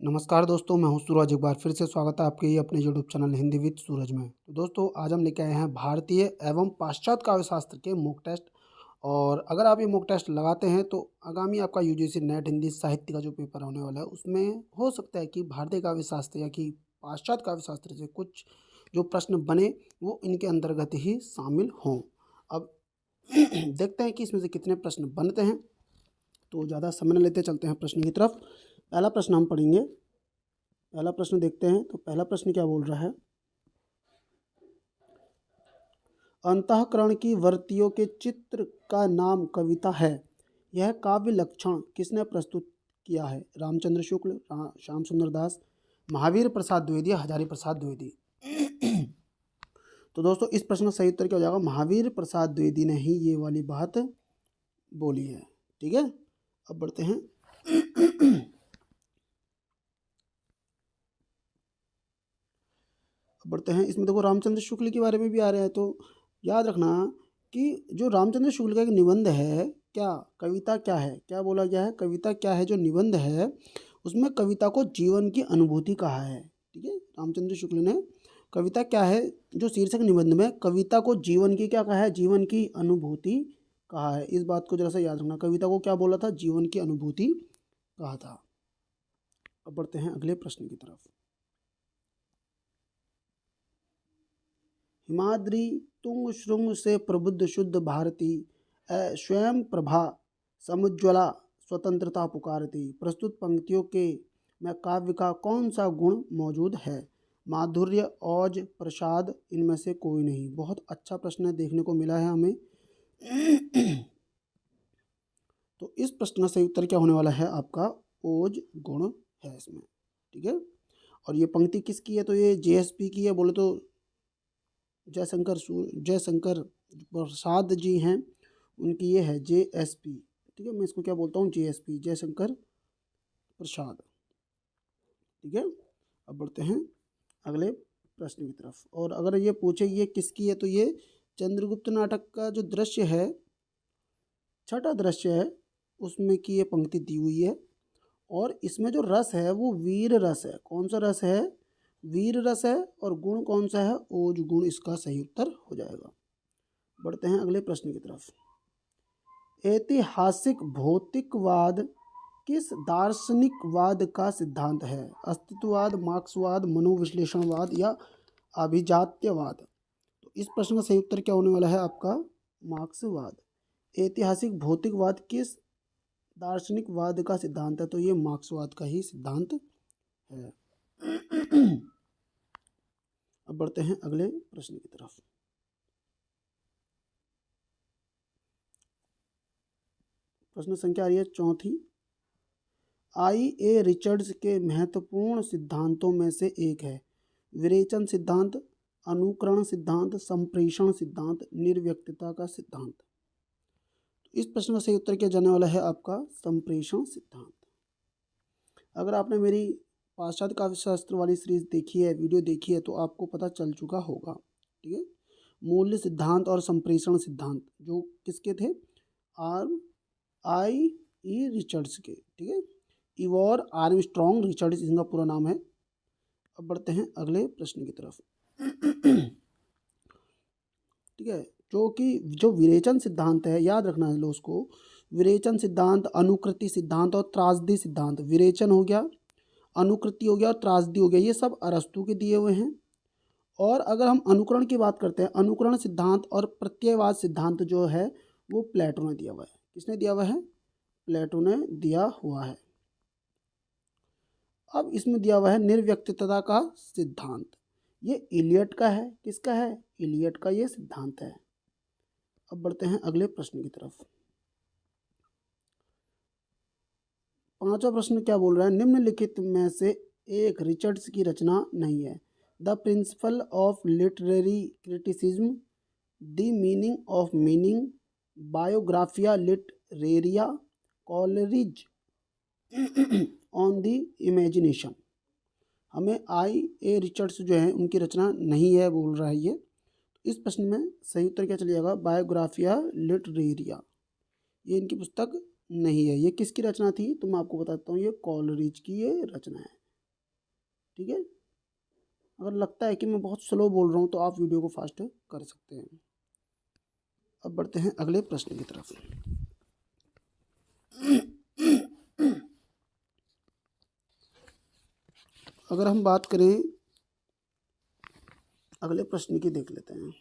नमस्कार दोस्तों, मैं हूं सूरज। एक बार फिर से स्वागत है आपके ये अपने यूट्यूब चैनल हिंदी विद सूरज में। तो दोस्तों, आज हम लेके आए हैं भारतीय एवं पाश्चात्य काव्य शास्त्र के मॉक टेस्ट। और अगर आप ये मॉक टेस्ट लगाते हैं तो आगामी आपका यूजीसी नेट हिंदी साहित्य का जो पेपर होने वाला है उसमें हो सकता है कि भारतीय काव्य शास्त्र या कि पाश्चात्य काव्य शास्त्र से कुछ जो प्रश्न बने वो इनके अंतर्गत ही शामिल हों। अब देखते हैं कि इसमें से कितने प्रश्न बनते हैं। तो ज़्यादा समय न लेते चलते हैं प्रश्न की तरफ। पहला प्रश्न हम पढ़ेंगे। पहला प्रश्न देखते हैं। तो पहला प्रश्न क्या बोल रहा है? अंतःकरण की वर्तियों के चित्र का नाम कविता है। यह काव्य लक्षण किसने प्रस्तुत किया है? रामचंद्र शुक्ल, श्याम सुंदर दास, महावीर प्रसाद द्विवेदी, हजारी प्रसाद द्विवेदी। तो दोस्तों, इस प्रश्न का सही उत्तर क्या हो जाएगा? महावीर प्रसाद द्विवेदी ने ही ये वाली बात बोली है। ठीक है, अब बढ़ते हैं। इसमें देखो रामचंद्र शुक्ल के बारे में भी आ रहा है। तो याद रखना कि जो रामचंद्र शुक्ल का एक निबंध है, क्या कविता क्या है, क्या बोला गया है? कविता क्या है? जो निबंध है उसमें कविता को जीवन की अनुभूति कहा है। ठीक है, रामचंद्र शुक्ल ने कविता क्या है जो शीर्षक निबंध में कविता को जीवन की क्या कहा है? जीवन की अनुभूति कहा है। इस बात को जरा सा याद रखना। कविता को क्या बोला था? जीवन की अनुभूति कहा था। अब बढ़ते हैं अगले प्रश्न की तरफ। हिमाद्री तुंग श्रृंग से प्रबुद्ध शुद्ध भारती, स्वयं प्रभा समुज्ज्वला स्वतंत्रता पुकारती। प्रस्तुत पंक्तियों के में काव्य का कौन सा गुण मौजूद है? माधुर्य, औज, प्रसाद, इनमें से कोई नहीं। बहुत अच्छा प्रश्न देखने को मिला है हमें। तो इस प्रश्न का सही उत्तर क्या होने वाला है? आपका ओज गुण है इसमें। ठीक है, और ये पंक्ति किसकी है? तो ये जेएसपी की है। बोले तो जयशंकर प्रसाद जी हैं, उनकी ये है जेएसपी। ठीक है, मैं इसको क्या बोलता हूँ? जेएसपी, जयशंकर प्रसाद। ठीक है, अब बढ़ते हैं अगले प्रश्न की तरफ। और अगर ये पूछे ये किसकी है, तो ये चंद्रगुप्त नाटक का जो दृश्य है, छठा दृश्य है, उसमें की ये पंक्ति दी हुई है। और इसमें जो रस है वो वीर रस है। कौन सा रस है? वीर रस है। और गुण कौन सा है? ओज गुण इसका सही उत्तर हो जाएगा। बढ़ते हैं अगले प्रश्न की तरफ। ऐतिहासिक भौतिकवाद किस दार्शनिकवाद का सिद्धांत है? अस्तित्ववाद, मार्क्सवाद, मनोविश्लेषणवाद या अभिजात्यवाद? तो इस प्रश्न का सही उत्तर क्या होने वाला है? आपका मार्क्सवाद। ऐतिहासिक भौतिकवाद किस दार्शनिकवाद का सिद्धांत है? तो ये मार्क्सवाद का ही सिद्धांत है। अब बढ़ते हैं अगले प्रश्न की तरफ। प्रश्न संख्या आ रही है चौथी। आई.ए. रिचर्ड्स के महत्वपूर्ण सिद्धांतों में से एक है विरेचन सिद्धांत, अनुकरण सिद्धांत, संप्रेषण सिद्धांत, निर्व्यक्तता का सिद्धांत। इस प्रश्न का सही उत्तर क्या जाने वाला है? आपका संप्रेषण सिद्धांत। अगर आपने मेरी पाश्चात्य काव्य शास्त्र वाली सीरीज देखी है, वीडियो देखी है, तो आपको पता चल चुका होगा। ठीक है, मूल्य सिद्धांत और संप्रेषण सिद्धांत जो किसके थे? आई.ई. रिचर्ड्स के। ठीक है, इवोर आर्मस्ट्रॉन्ग रिचर्ड्स इनका पूरा नाम है। अब बढ़ते हैं अगले प्रश्न की तरफ। ठीक है, जो विरेचन सिद्धांत है, याद रखना है लो उसको। विरेचन सिद्धांत, अनुकृति सिद्धांत और त्रासदी सिद्धांत। विरेचन हो गया, अनुकृति हो गया और त्रासदी हो गया, ये सब अरस्तु के दिए हुए हैं। और अगर हम अनुकरण की बात करते हैं, अनुकरण सिद्धांत और प्रत्ययवाद सिद्धांत जो है वो प्लेटो ने दिया हुआ है। किसने दिया हुआ है? प्लेटो ने दिया हुआ है। अब इसमें दिया हुआ है निर्व्यक्तता का सिद्धांत। ये इलियट का है। किसका है? इलियट का ये सिद्धांत है। अब बढ़ते हैं अगले प्रश्न की तरफ। पांचवा प्रश्न क्या बोल रहा है? निम्नलिखित में से एक रिचर्ड्स की रचना नहीं है। The principle of literary criticism, the meaning of meaning, Biographia Literaria, Coleridge on the imagination. हमें आई.ए. रिचर्ड्स जो है उनकी रचना नहीं है बोल रहा है ये। इस प्रश्न में सही उत्तर क्या चले जाएगा? बायोग्राफिया लिटरेरिया, ये इनकी पुस्तक नहीं है। ये किसकी रचना थी? तो मैं आपको बताता हूँ, ये कॉलरिज की ये रचना है। ठीक है। अगर लगता है कि मैं बहुत स्लो बोल रहा हूँ तो आप वीडियो को फास्ट कर सकते हैं। अब बढ़ते हैं अगले प्रश्न की तरफ। अगर हम बात करें अगले प्रश्न की, देख लेते हैं।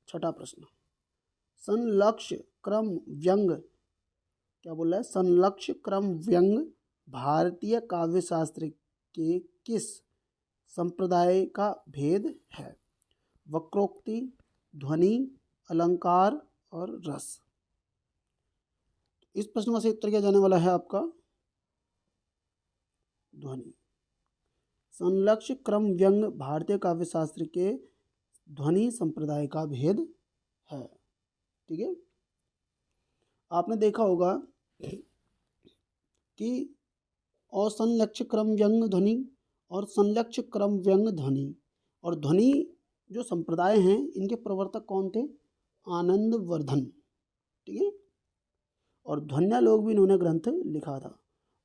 छठा प्रश्न, संलक्ष्य क्रम व्यंग, क्या बोल रहा है? संलक्ष्य क्रम व्यंग भारतीय काव्य शास्त्र के किस संप्रदाय का भेद है? वक्रोक्ति, ध्वनि, अलंकार और रस। इस प्रश्न का सही उत्तर क्या जाने वाला है आपका? ध्वनि। संलक्ष्य क्रम व्यंग भारतीय काव्य शास्त्र के ध्वनि संप्रदाय का भेद है। ठीक है। आपने देखा होगा कि असंलक्ष्य क्रम व्यंग ध्वनि और संलक्ष्य क्रम व्यंग ध्वनि, और ध्वनि जो संप्रदाय हैं इनके प्रवर्तक कौन थे? आनंदवर्धन। ठीक है। और ध्वन्यालोक भी इन्होंने ग्रंथ लिखा था।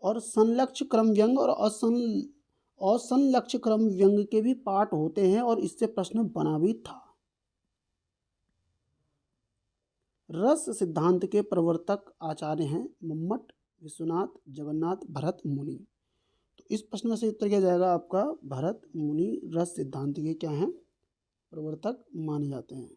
और संलक्ष्य क्रम व्यंग और असंलक्ष्य क्रम व्यंग के भी पाठ होते हैं और इससे प्रश्न बना भी था। रस सिद्धांत के प्रवर्तक आचार्य हैं मम्मट, विश्वनाथ, जगन्नाथ, भरत मुनि। तो इस प्रश्न में से उत्तर क्या जाएगा आपका? भरत मुनि रस सिद्धांत के क्या हैं? प्रवर्तक माने जाते हैं।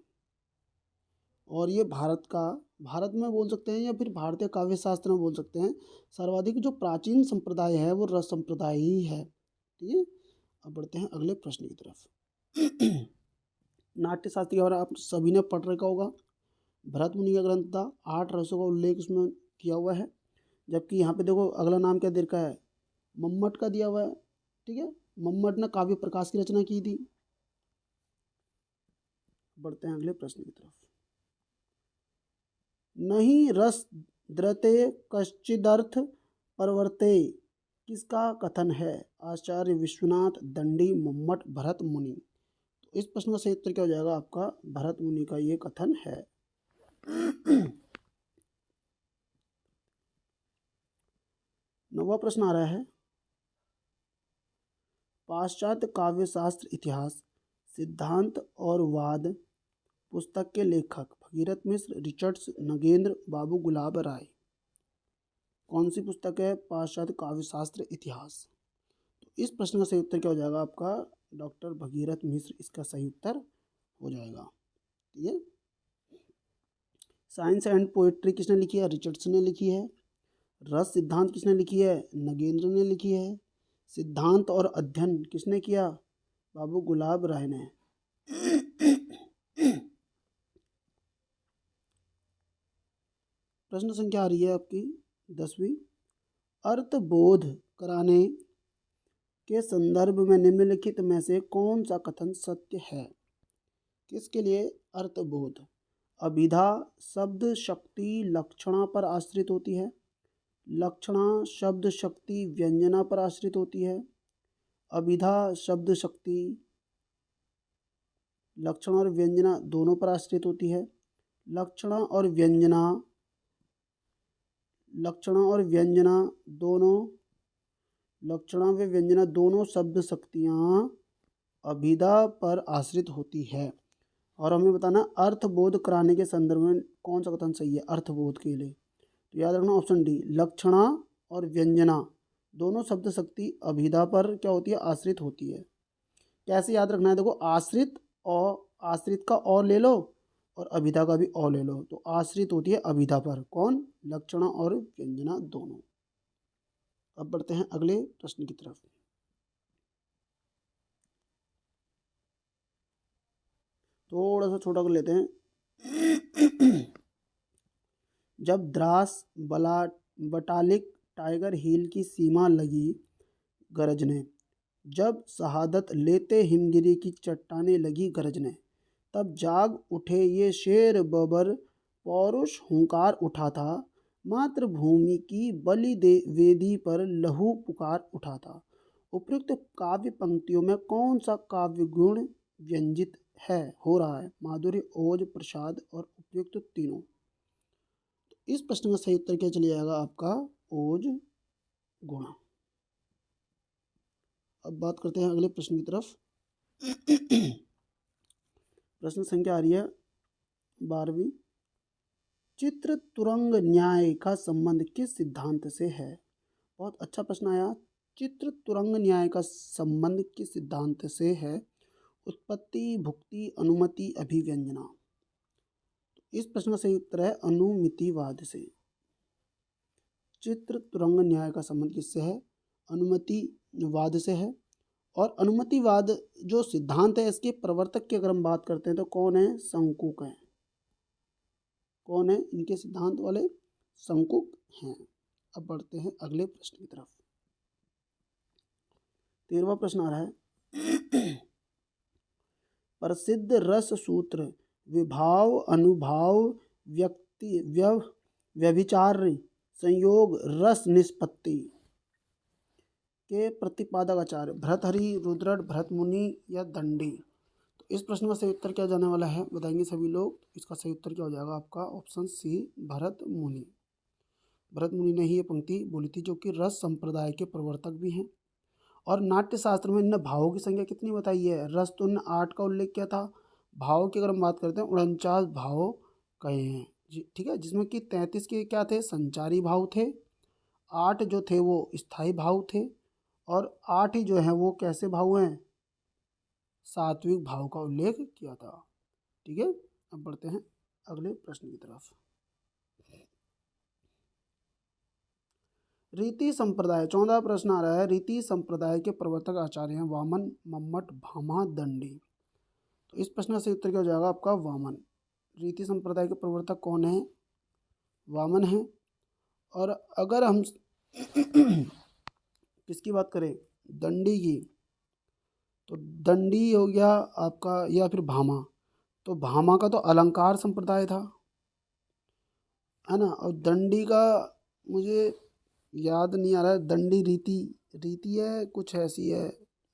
और ये भारत में बोल सकते हैं या फिर भारतीय काव्य शास्त्र में बोल सकते हैं, सर्वाधिक जो प्राचीन संप्रदाय है वो रस संप्रदाय ही है। ठीक है। अब बढ़ते हैं अगले प्रश्न की तरफ। नाट्य शास्त्र के बारे में आप सभी ने पढ़ रखा होगा। भरत मुनि का ग्रंथ था, 8 रसों का उल्लेख उसमें किया हुआ है। जबकि यहाँ पे देखो अगला नाम क्या दे रखा है? मम्मट का दिया हुआ है। ठीक है। मम्मट ने काव्य प्रकाश की रचना की थी। बढ़ते हैं अगले प्रश्न की तरफ। नहीं रस द्रते कश्चिदर्थ परवर्ते, किसका कथन है? आचार्य विश्वनाथ, दंडी, मम्मट, भरत मुनि। तो इस प्रश्न का सही उत्तर क्या हो जाएगा आपका? भरत मुनि का ये कथन है। नौवां प्रश्न आ रहा है, पाश्चात्य काव्य शास्त्र इतिहास सिद्धांत और वाद पुस्तक के लेखक भगीरथ मिश्र, रिचर्ड्स, नगेंद्र, बाबू गुलाब राय। कौन सी पुस्तक है? पाश्चात्य काव्य शास्त्र इतिहास। तो इस प्रश्न का सही उत्तर क्या हो जाएगा आपका? डॉक्टर भगीरथ मिश्र इसका सही उत्तर हो जाएगा। ठीक है। साइंस एंड पोएट्री किसने लिखी है? रिचर्ड्स ने लिखी है। रस सिद्धांत किसने लिखी है? नगेंद्र ने लिखी है। सिद्धांत और अध्ययन किसने किया? बाबू गुलाब राय ने। प्रश्न संख्या आ रही है आपकी 10वीं। अर्थबोध कराने के संदर्भ में निम्नलिखित में से कौन सा कथन सत्य है? किसके लिए? अर्थबोध। अभिधा शब्द शक्ति लक्षणा पर आश्रित होती है। लक्षणा शब्द शक्ति व्यंजना पर आश्रित होती है। अभिधा शब्द शक्ति लक्षणा और व्यंजना दोनों पर आश्रित होती है। लक्षणा और व्यंजना दोनों, लक्षणा व व्यंजना दोनों शब्द शक्तियाँ अभिधा पर आश्रित होती है। और हमें बताना अर्थबोध कराने के संदर्भ में कौन सा कथन सही है अर्थबोध के लिए। तो याद रखना ऑप्शन डी, लक्षणा और व्यंजना दोनों शब्द शक्ति अभिधा पर क्या होती है? आश्रित होती है। कैसे याद रखना है? देखो आश्रित और आश्रित का और ले लो और अभिधा का भी और ले लो, तो आश्रित होती है अभिधा पर। कौन? लक्षणा और व्यंजना दोनों। अब बढ़ते हैं अगले प्रश्न की तरफ। थोड़ा सा छोटा कर लेते हैं। जब द्रास बटालिक टाइगर हिल की सीमा लगी गरजने, जब शहादत लेते हिमगिरी की चट्टानें लगी गरजने, तब जाग उठे ये शेर बबर पौरुष हुंकार उठा था, मातृभूमि की बलि दे वेदी पर लहू पुकार उठा था। उपयुक्त काव्य पंक्तियों में कौन सा काव्य गुण व्यंजित है हो रहा है? माधुर्य, ओज, प्रसाद और उपयुक्त तीनों। इस प्रश्न का सही उत्तर क्या चले जाएगा आपका? ओज गुण। अब अब बात करते हैं अगले प्रश्न की तरफ। प्रश्न संख्या आ रही है 12वीं। चित्र तुरंग न्याय का संबंध किस सिद्धांत से है? बहुत अच्छा प्रश्न आया। चित्र तुरंग न्याय का संबंध किस सिद्धांत से है? उत्पत्ति, भुक्ति, अनुमति, अभिव्यंजना। इस प्रश्न का सही उत्तर है अनुमितिवाद से। चित्र तुरंग न्याय का संबंध किससे है? अनुमतिवाद से है। और अनुमतिवाद जो सिद्धांत है इसके प्रवर्तक की अगर हम बात करते हैं तो कौन है? शंकुक है। कौन है इनके सिद्धांत वाले? शंकुक हैं। अब बढ़ते हैं अगले प्रश्न की तरफ। 13वां प्रश्न आ रहा है। प्रसिद्ध रस सूत्र विभाव, अनुभाव, व्यक्ति, व्यभिचार, संयोग, रस निष्पत्ति के प्रतिपादक आचार्य भर्तृहरि, रुद्रट, भरतमुनि या दंडी। तो इस प्रश्न का सही उत्तर क्या जाने वाला है बताएंगे सभी लोग। इसका सही उत्तर क्या हो जाएगा आपका? Option C, Bharatmuni. भरतमुनि ने ही ये पंक्ति बोली थी, जो कि रस संप्रदाय के प्रवर्तक भी हैं। और नाट्य शास्त्र में इनने भावों की संख्या कितनी बताई है? रस तो इनने 8 का उल्लेख किया था। भाव की अगर हम बात करते हैं 49 भाव कहे हैं जी, ठीक है। जिसमें कि 33 के क्या थे? संचारी भाव थे। 8 जो थे वो स्थायी भाव थे। और 8 ही जो है वो कैसे भाव हैं? सात्विक भाव का उल्लेख किया था। ठीक है। अब बढ़ते हैं अगले प्रश्न की तरफ। रीति संप्रदाय, 14वां प्रश्न आ रहा है। रीति संप्रदाय के प्रवर्तक आचार्य हैं वामन, मम्मट, भामा, दंडी। तो इस प्रश्न का सही उत्तर क्या हो जाएगा आपका? वामन। रीति संप्रदाय के प्रवर्तक कौन है? वामन है। और अगर हम किसकी बात करें? दंडी की, तो दंडी हो गया आपका, या फिर भामा। तो भामा का तो अलंकार संप्रदाय था, है ना। और दंडी का मुझे याद नहीं आ रहा है। दंडी रीति, रीति है कुछ ऐसी है,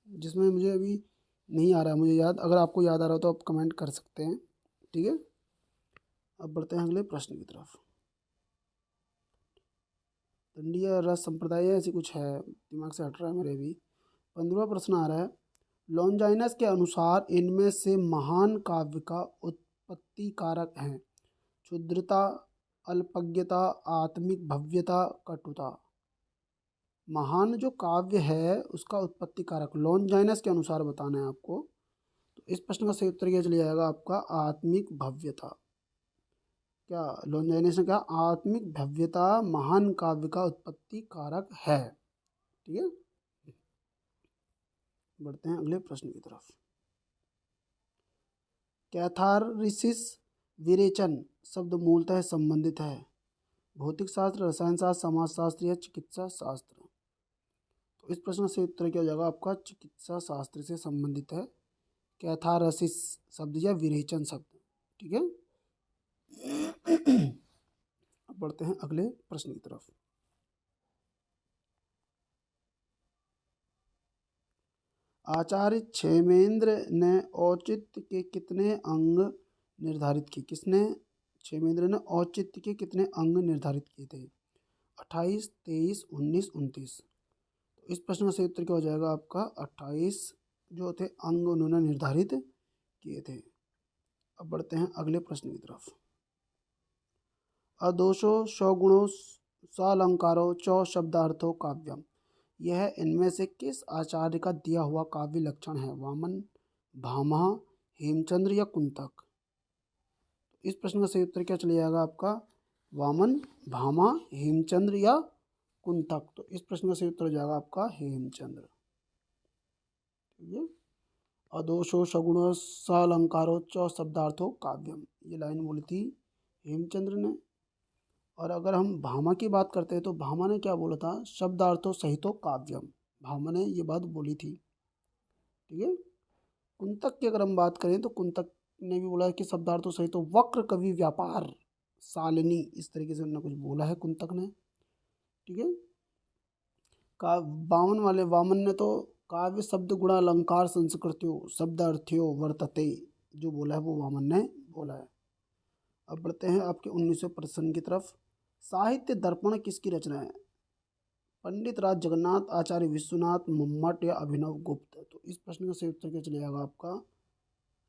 जिसमें मुझे अभी नहीं आ रहा है मुझे याद। अगर आपको याद आ रहा हो तो आप कमेंट कर सकते हैं। ठीक है। अब बढ़ते हैं अगले प्रश्न की तरफ। दंडी या रस संप्रदाय ऐसी कुछ है, दिमाग से हट रहा है मेरे भी। 15वां प्रश्न आ रहा है। लॉन्जाइनस के अनुसार इनमें से महान काव्य का उत्पत्ति कारक हैं क्षुद्रता, अल्पज्ञता, आत्मिक भव्यता, कटुता। महान जो काव्य है उसका उत्पत्ति कारक लॉन्जाइनस के अनुसार बताना है आपको। तो इस प्रश्न का सही उत्तर क्या चले जाएगा आपका? आत्मिक भव्यता। क्या लॉन्जाइनस ने कहा? आत्मिक भव्यता महान काव्य का उत्पत्ति कारक है। ठीक है। बढ़ते हैं अगले प्रश्न की तरफ। कैथारसिस विरेचन शब्द मूलतः संबंधित है भौतिक शास्त्र, रसायन शास्त्र, समाजशास्त्र या चिकित्सा शास्त्र। तो इस प्रश्न से उत्तर क्या हो जाएगा आपका? चिकित्सा शास्त्र से संबंधित है कैथारसिस शब्द या विरेचन शब्द। ठीक है। अब बढ़ते हैं अगले प्रश्न की तरफ। आचार्य क्षेमेंद्र ने औचित्य के कितने अंग निर्धारित किए? किसने? क्षेमेंद्र ने औचित्य के कितने अंग निर्धारित किए थे? 28, 23, 19, 29। तो इस प्रश्न का सही उत्तर क्या हो जाएगा आपका? 28 जो थे अंग उन्होंने निर्धारित किए थे। अब बढ़ते हैं अगले प्रश्न की तरफ। अदोषो सगुणो सालंकारो च शब्दार्थो काव्यम। यह इनमें से किस आचार्य का दिया हुआ काव्य लक्षण है? वामन, भामा, हेमचंद्र या कुंतक। इस प्रश्न का सही उत्तर क्या चले जाएगा आपका? वामन, भामा, हेमचंद्र या कुंतक। तो इस प्रश्न का सही उत्तर हो जाएगा आपका हेमचंद्र। ठीक है। अदोषो सगुणो सालंकारो च शब्दार्थो काव्यम, ये लाइन बोली थी हेमचंद्र ने। और अगर हम भामा की बात करते हैं तो भामा ने क्या बोला था? शब्दार्थो सहितो काव्यम, भामा ने ये बात बोली थी। ठीक है। कुंतक की अगर हम बात करें तो कुंतक ने भी बोला कि शब्दार्थो सहितो वक्र कवि व्यापार सालिनी, इस तरीके से उन्होंने कुछ बोला है कुंतक ने। ठीक है। का वामन ने तो काव्य शब्द गुणा अलंकार संस्कृत्यो शब्दार्थ्यो वर्तते, जो बोला है वो वामन ने बोला है। अब बढ़ते हैं आपके 19वें प्रश्न की तरफ। साहित्य दर्पण किसकी रचना है? पंडित राज जगन्नाथ, आचार्य विश्वनाथ, मम्मट या अभिनव गुप्त। तो इस प्रश्न का सही उत्तर क्या चले जाएगा आपका?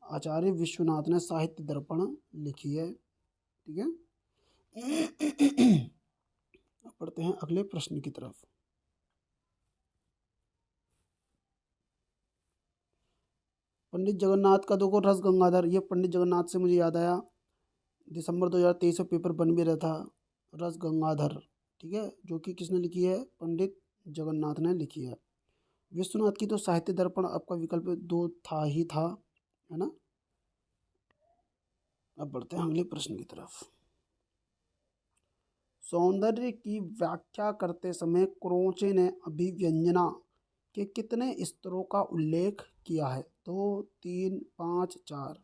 आचार्य विश्वनाथ ने साहित्य दर्पण लिखी है। ठीक है। अब पढ़ते हैं अगले प्रश्न की तरफ। पंडित जगन्नाथ का देखो रस गंगाधर, ये पंडित जगन्नाथ से मुझे याद आया, दिसंबर 2023 में पेपर बन भी रहा था, रस गंगाधर। ठीक है, जो कि किसने लिखी है? पंडित जगन्नाथ ने लिखी है। विश्वनाथ की तो साहित्य दर्पण आपका विकल्प दो था ही था, है ना। अब बढ़ते हैं अगले प्रश्न की तरफ। सौंदर्य की व्याख्या करते समय क्रोचे ने अभिव्यंजना के कितने स्तरों का उल्लेख किया है? 2, 3, 5, 4।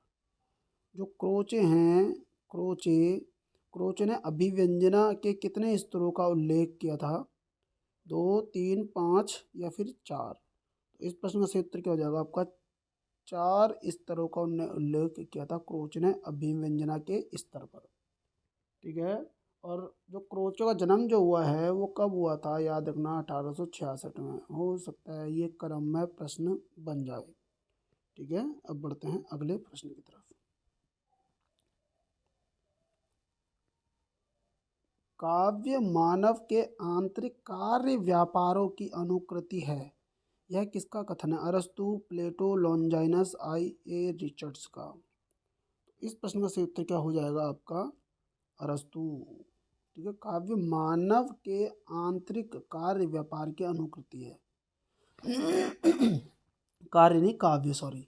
जो क्रोचे हैं, क्रोचे क्रोचे ने अभिव्यंजना के कितने स्तरों का उल्लेख किया था? 2, 3, 5 या फिर 4। तो इस प्रश्न का सही उत्तर क्या हो जाएगा आपका? 4 स्तरों का उन्होंने उल्लेख किया था क्रोच ने अभिव्यंजना के स्तर पर। ठीक है। और जो क्रोचों का जन्म जो हुआ है वो कब हुआ था? याद रखना 1866 में। हो सकता है ये क्रम में प्रश्न बन जाए। ठीक है। अब बढ़ते हैं अगले प्रश्न की तरफ। काव्य मानव के आंतरिक कार्य व्यापारों की अनुकृति है, यह किसका कथन है? अरस्तु, प्लेटो, लॉन्जाइनस, आई ए रिचर्ड्स का। इस प्रश्न का सही उत्तर क्या हो जाएगा आपका? अरस्तु। ठीक है। काव्य मानव के आंतरिक कार्य व्यापार की अनुकृति है। कार्य नहीं, काव्य, सॉरी।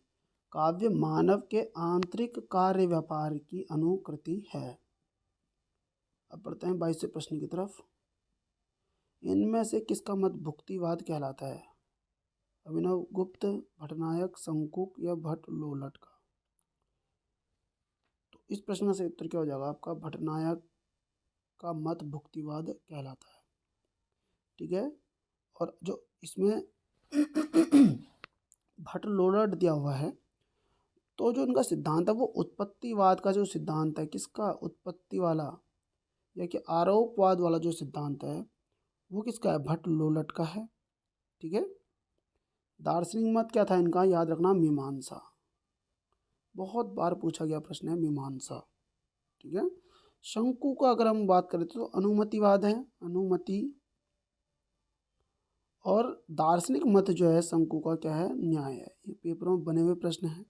काव्य मानव के आंतरिक कार्य व्यापार की अनुकृति है। अब बढ़ते हैं 22वें प्रश्न की तरफ। इनमें से किसका मत भुक्तिवाद कहलाता है? अभिनव गुप्त, भटनायक, शंकुक या भट्ट लोलट का। तो इस प्रश्न का सही उत्तर क्या हो जाएगा आपका? भटनायक का मत भुक्तिवाद कहलाता है। ठीक है। और जो इसमें भट्ट लोलट दिया हुआ है, तो जो इनका सिद्धांत है वो उत्पत्तिवाद का जो सिद्धांत है, किसका? उत्पत्ति वाला या कि आरोपवाद वाला जो सिद्धांत है वो किसका है? भट्ट लोलट का है। ठीक है। दार्शनिक मत क्या था इनका? याद रखना, मीमांसा। बहुत बार पूछा गया प्रश्न है मीमांसा। ठीक है। शंकु का अगर हम बात करें तो अनुमतिवाद है, अनुमति। और दार्शनिक मत जो है शंकु का क्या है? न्याय है। ये पेपरों में बने हुए प्रश्न हैं।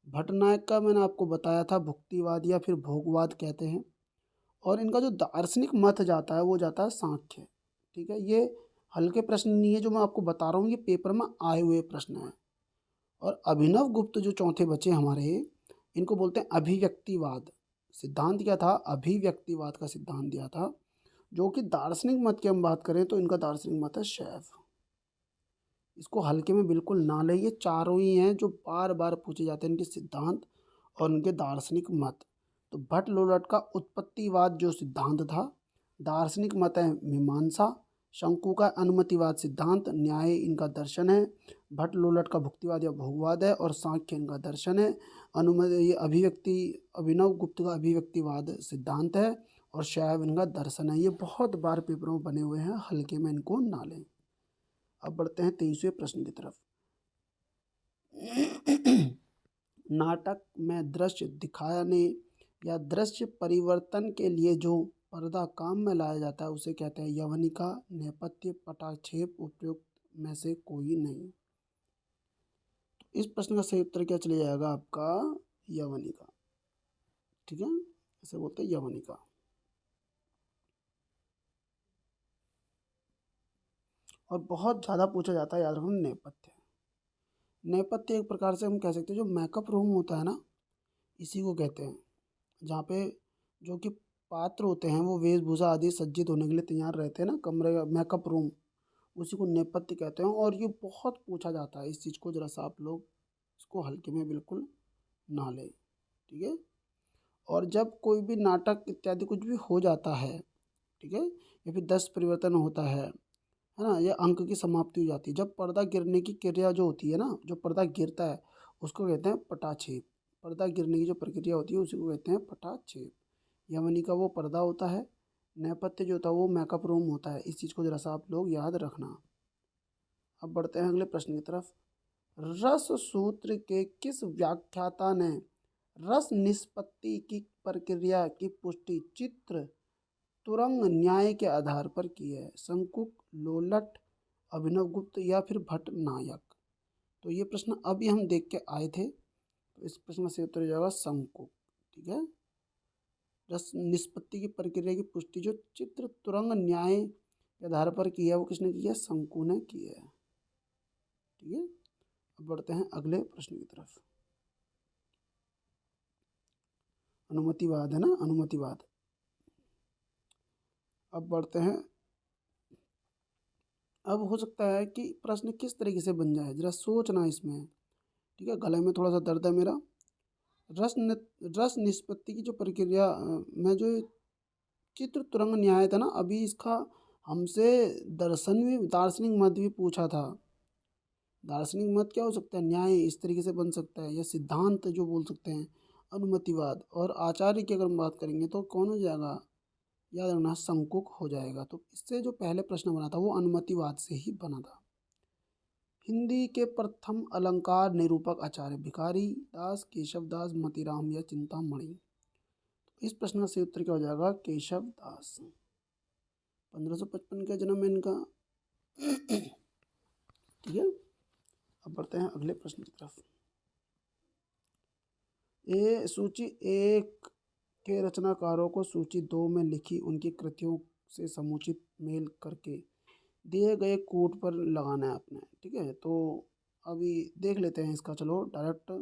भट्टनायक का मैंने आपको बताया था भुक्तिवाद या फिर भोगवाद कहते हैं। और इनका जो दार्शनिक मत जाता है वो जाता है सांख्य। ठीक है। ये हल्के प्रश्न नहीं है जो मैं आपको बता रहा हूँ, ये पेपर में आए हुए प्रश्न हैं। और अभिनव गुप्त जो चौथे बचे हमारे, इनको बोलते हैं अभिव्यक्तिवाद। सिद्धांत क्या था? अभिव्यक्तिवाद का सिद्धांत दिया था। जो कि दार्शनिक मत की हम बात करें तो इनका दार्शनिक मत है शैव। इसको हल्के में बिल्कुल ना ले, ये चारों ही हैं जो बार बार पूछे जाते हैं, इनके सिद्धांत और इनके दार्शनिक मत। तो भट्ट लोलट का उत्पत्तिवाद जो सिद्धांत था, दार्शनिक मत है मीमांसा, शंकु का अनुमतिवाद सिद्धांत, न्याय इनका दर्शन है, भट्ट लोलट का भुक्तिवाद या भोगवाद है, और सांख्य इनका दर्शन है। अनुमति ये अभिव्यक्ति अभिनव गुप्त का अभिव्यक्तिवाद सिद्धांत है, और शैव इनका दर्शन है। ये बहुत बार पेपरों में बने हुए हैं, हल्के में इनको ना लें। अब बढ़ते हैं 23वें प्रश्न की तरफ। नाटक में दृश्य दिखाने या दृश्य परिवर्तन के लिए जो पर्दा काम में लाया जाता है उसे कहते हैं यवनिका, नेपथ्य, पटाक्षेप, उपयुक्त में से कोई नहीं। तो इस प्रश्न का सही उत्तर क्या चले जाएगा आपका? यवनिका। ठीक है, इसे बोलते हैं यवनिका। और बहुत ज़्यादा पूछा जाता है, याद रखना, नेपथ्य। नेपथ्य एक प्रकार से हम कह सकते हैं जो मेकअप रूम होता है ना, इसी को कहते हैं, जहाँ पे जो कि पात्र होते हैं वो वेशभूषा आदि सज्जित होने के लिए तैयार रहते हैं ना, कमरे का मेकअप रूम, उसी को नेपथ्य कहते हैं। और ये बहुत पूछा जाता है, इस चीज़ को जरा सा आप लोग इसको हल्के में बिल्कुल ना लें। ठीक है। और जब कोई भी नाटक इत्यादि कुछ भी हो जाता है, ठीक है, या फिर 10 परिवर्तन होता है ना, या अंक की समाप्ति हो जाती है, जब पर्दा गिरने की क्रिया जो होती है ना, जो पर्दा गिरता है उसको कहते हैं पटाक्षेप। पर्दा गिरने की जो प्रक्रिया होती है उसी को कहते हैं पटाक्षेप। यवनिका वो पर्दा होता है नेपथ्य जो होता है वो मेकअप रूम होता है। इस चीज़ को जरा सा आप लोग याद रखना। अब बढ़ते हैं अगले प्रश्न की तरफ। रस सूत्र के किस व्याख्याता ने रस निष्पत्ति की प्रक्रिया की पुष्टि चित्र तुरंग न्याय के आधार पर की है? शंकुक, लोलट, अभिनवगुप्त या फिर भट्टनायक? तो ये प्रश्न अभी हम देख के आए थे, तो इस प्रश्न से उत्तर हो जाएगा शंकुक। ठीक है। रस निष्पत्ति की प्रक्रिया की पुष्टि जो चित्र तुरंग न्याय के आधार पर की है वो किसने की है? शंकु ने की है। ठीक है। अब बढ़ते हैं अगले प्रश्न की तरफ। अनुमतिवाद है ना, अनुमतिवाद। अब बढ़ते हैं। अब हो सकता है कि प्रश्न किस तरीके से बन जाए, जरा सोचना इसमें। ठीक है। गले में थोड़ा सा दर्द है मेरा। रस नि, रस निष्पत्ति की जो प्रक्रिया में जो चित्र तुरंग न्याय था ना, अभी इसका हमसे दार्शनिक मत भी पूछा था। दार्शनिक मत क्या हो सकता है? न्याय इस तरीके से बन सकता है, या सिद्धांत जो बोल सकते हैं अनुमतिवाद। और आचार्य की अगर हम बात करेंगे तो कौन हो जाएगा? याद रखना, शंकुक हो जाएगा। तो इससे जो पहले प्रश्न बना था वो अनुमतिवाद से ही बना था। हिंदी के प्रथम अलंकार निरूपक आचार्य भिखारी दास, केशव दास, मोतीराम या चिंतामणि? इस प्रश्न का सही उत्तर क्या हो जाएगा? केशव दास। 1555 का जन्म है इनका। ठीक है। अब बढ़ते हैं अगले प्रश्न की तरफ। सूची एक के रचनाकारों को सूची दो में लिखी उनकी कृतियों से समुचित मेल करके दिए गए कोट पर लगाना है आपने। ठीक है। तो अभी देख लेते हैं इसका, चलो डायरेक्ट।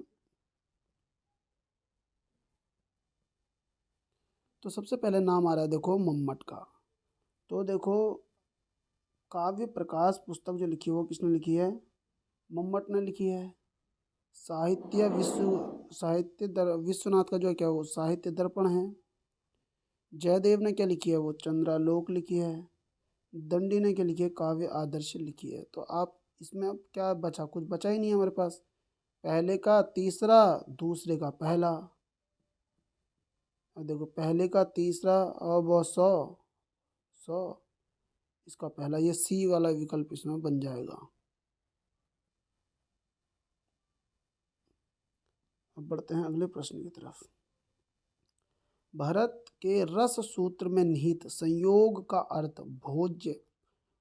तो सबसे पहले नाम आ रहा है देखो मम्मट का। तो देखो, काव्य प्रकाश पुस्तक जो लिखी है वो किसने लिखी है? मम्मट ने लिखी है। विश्वनाथ का जो है क्या, वो साहित्य दर्पण है। जयदेव ने क्या लिखी है? वो चंद्रालोक लिखी है। दंडी ने क्या लिखी है? काव्य आदर्श लिखी है। तो आप इसमें अब क्या बचा? कुछ बचा ही नहीं है हमारे पास। पहले का तीसरा, दूसरे का पहला। अब देखो, पहले का तीसरा और वो सौ, सौ, इसका पहला, ये सी वाला विकल्प इसमें बन जाएगा। अब बढ़ते हैं अगले प्रश्न की तरफ। भरत के रस सूत्र में निहित संयोग का अर्थ भोज्य,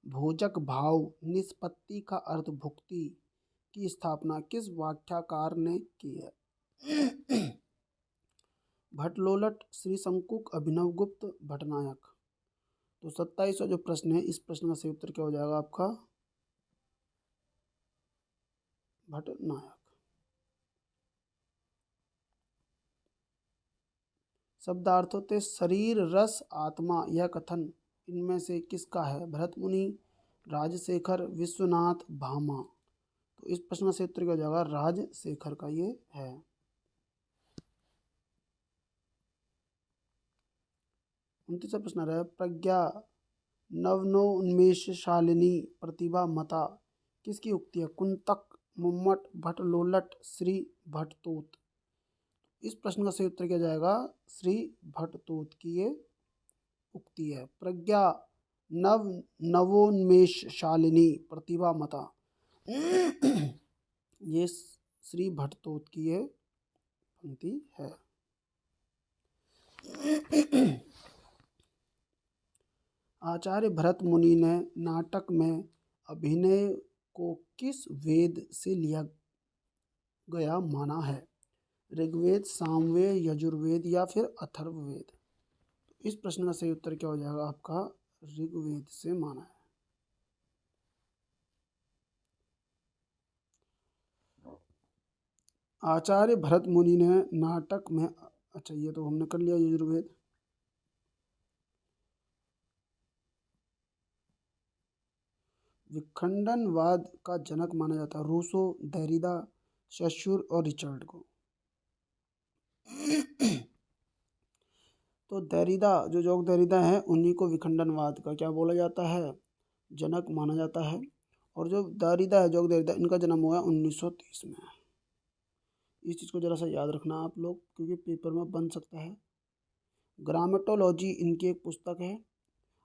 भोजक भाव, निष्पत्ति का अर्थ भुक्ति की स्थापना किस व्याख्याकार ने की है? भट्टलोलट, श्री शंकुक, अभिनवगुप्त, भट्टनायक? तो 27वां जो प्रश्न है, इस प्रश्न का सही उत्तर क्या हो जाएगा आपका? भट्टनायक। शब्दार्थों शरीर, रस, आत्मा, यह कथन इनमें से किसका है? भरत मुनि, राजशेखर, विश्वनाथ, भामा? तो इस प्रश्न का सही उत्तर क्या हो जाएगा? राजशेखर का ये है। 29वां प्रश्न आ रहा है। प्रज्ञा नवनोन्मेषशालिनी प्रतिभा मता किसकी उक्ति है? कुंतक, मुम्मट, भट्टलोलट, श्री भट्टतोत? इस प्रश्न का सही उत्तर क्या जाएगा? श्री भट्टतोत की ये उक्ति है। प्रज्ञा नवोन्मेषशालिनी प्रतिभा मता, ये श्री भट्टतोत की ये पंक्ति है। आचार्य भरत मुनि ने नाटक में अभिनय को किस वेद से लिया गया माना है? ऋग्वेद, सामवेद, यजुर्वेद या फिर अथर्ववेद? इस प्रश्न का सही उत्तर क्या हो जाएगा आपका? ऋग्वेद से माना है। आचार्य भरत मुनि ने नाटक में, अच्छा ये तो हमने कर लिया यजुर्वेद। विखंडनवाद का जनक माना जाता है रूसो, देरिदा, सश्योर और रिचर्ड को? तो देरिदा, जो जोग देरिदा है, उन्हीं को विखंडनवाद का क्या बोला जाता है? जनक माना जाता है। और जो देरिदा है, जोग देरिदा, इनका जन्म हुआ 1930 में। इस चीज़ को ज़रा सा याद रखना आप लोग, क्योंकि पेपर में बन सकता है। ग्रामेटोलॉजी इनकी एक पुस्तक है।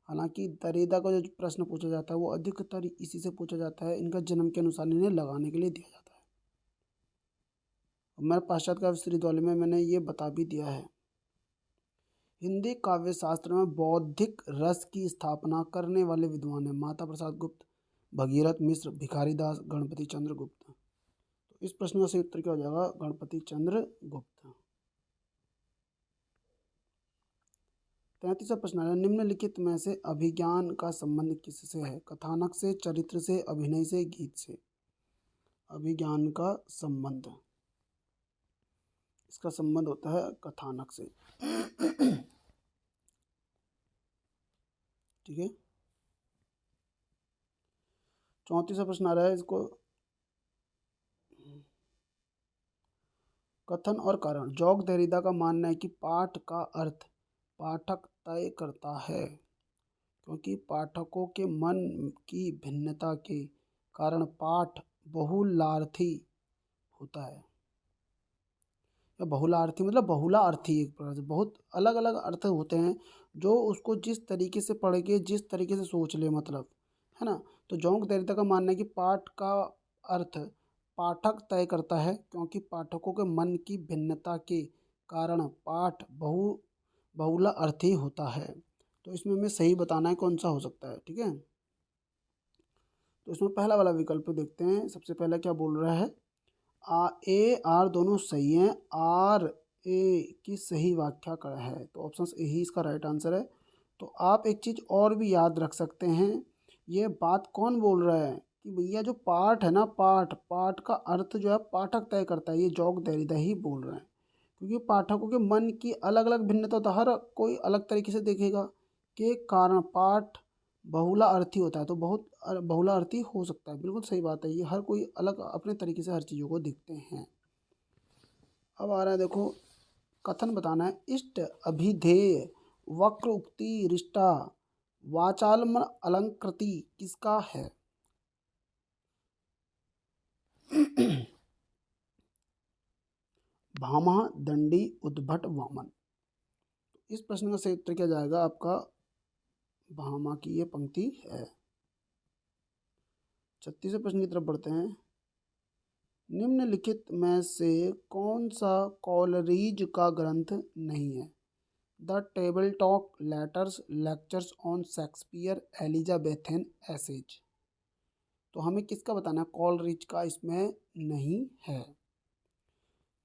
हालांकि दरिदा का जो प्रश्न पूछा जाता है वो अधिकतर इसी से पूछा जाता है, इनका जन्म के अनुसार इन्हें लगाने के लिए दिया जाता है। और मैंने पाश्चात्य काव्य श्रीध वाले में मैंने ये बता भी दिया है। हिंदी काव्य शास्त्र में बौद्धिक रस की स्थापना करने वाले विद्वान हैं माता प्रसाद गुप्त, भगीरथ मिश्र, भिखारी दास, गणपति चंद्र गुप्त। तो इस प्रश्न का सही उत्तर क्या हो जाएगा? गणपति चंद्र गुप्त। 33वां प्रश्न है, निम्नलिखित में से अभिज्ञान का संबंध किससे है? कथानक से, चरित्र से, अभिनय से, गीत से। अभिज्ञान का संबंध, इसका संबंध होता है कथानक से। ठीक है। 34वां प्रश्न आ रहा है, इसको कथन और कारण। जॉक देरिदा का मानना है कि पाठ का अर्थ पाठक तय करता है, क्योंकि पाठकों के मन की भिन्नता के कारण पाठ बहुलार्थी होता है। या बहुलार्थी मतलब बहुलार्थी, एक प्रकार से बहुत अलग अलग अर्थ होते हैं, जो उसको जिस तरीके से पढ़ के जिस तरीके से सोच ले, मतलब, है ना। तो जॉक देरिदा का मानना है कि पाठ का अर्थ पाठक तय करता है, क्योंकि पाठकों के मन की भिन्नता के कारण पाठ बहुलार्थी होता है। तो इसमें हमें सही बताना है कौन सा हो सकता है। ठीक है, तो इसमें पहला वाला विकल्प देखते हैं। सबसे पहला क्या बोल रहा है? ए आर दोनों सही हैं, आर ए की सही व्याख्या कर है, तो ऑप्शन ए ही इसका राइट आंसर है। तो आप एक चीज़ और भी याद रख सकते हैं, ये बात कौन बोल रहा है कि भैया जो पाठ है ना, पाठ पाठ का अर्थ जो है पाठक तय करता है, ये जॉक देरिदा ही बोल रहे हैं। क्योंकि पाठकों के मन की अलग अलग भिन्नता होता है, हर कोई अलग तरीके से देखेगा, के कारण पाठ बहुला अर्थी होता है। तो बहुत बहुला अर्थी हो सकता है, बिल्कुल सही बात है, ये हर कोई अलग अपने तरीके से हर चीज़ों को देखते हैं। अब आ रहा है, देखो, कथन बताना है। इष्ट, अभिधेय, वक्र, उक्ति, रिष्टा, वाचालम, अलंकृति किसका है? भामह, दंडी, उद्भट, वामन। इस प्रश्न का सही उत्तर क्या जाएगा आपका? भामा की ये पंक्ति है। 36वें प्रश्न की तरफ बढ़ते हैं। निम्नलिखित में से कौन सा कॉलरीज का ग्रंथ नहीं है? The table talk, letters, lectures on Shakespeare, Elizabethan essays. तो हमें किसका बताना है? कॉलरीज का इसमें नहीं है।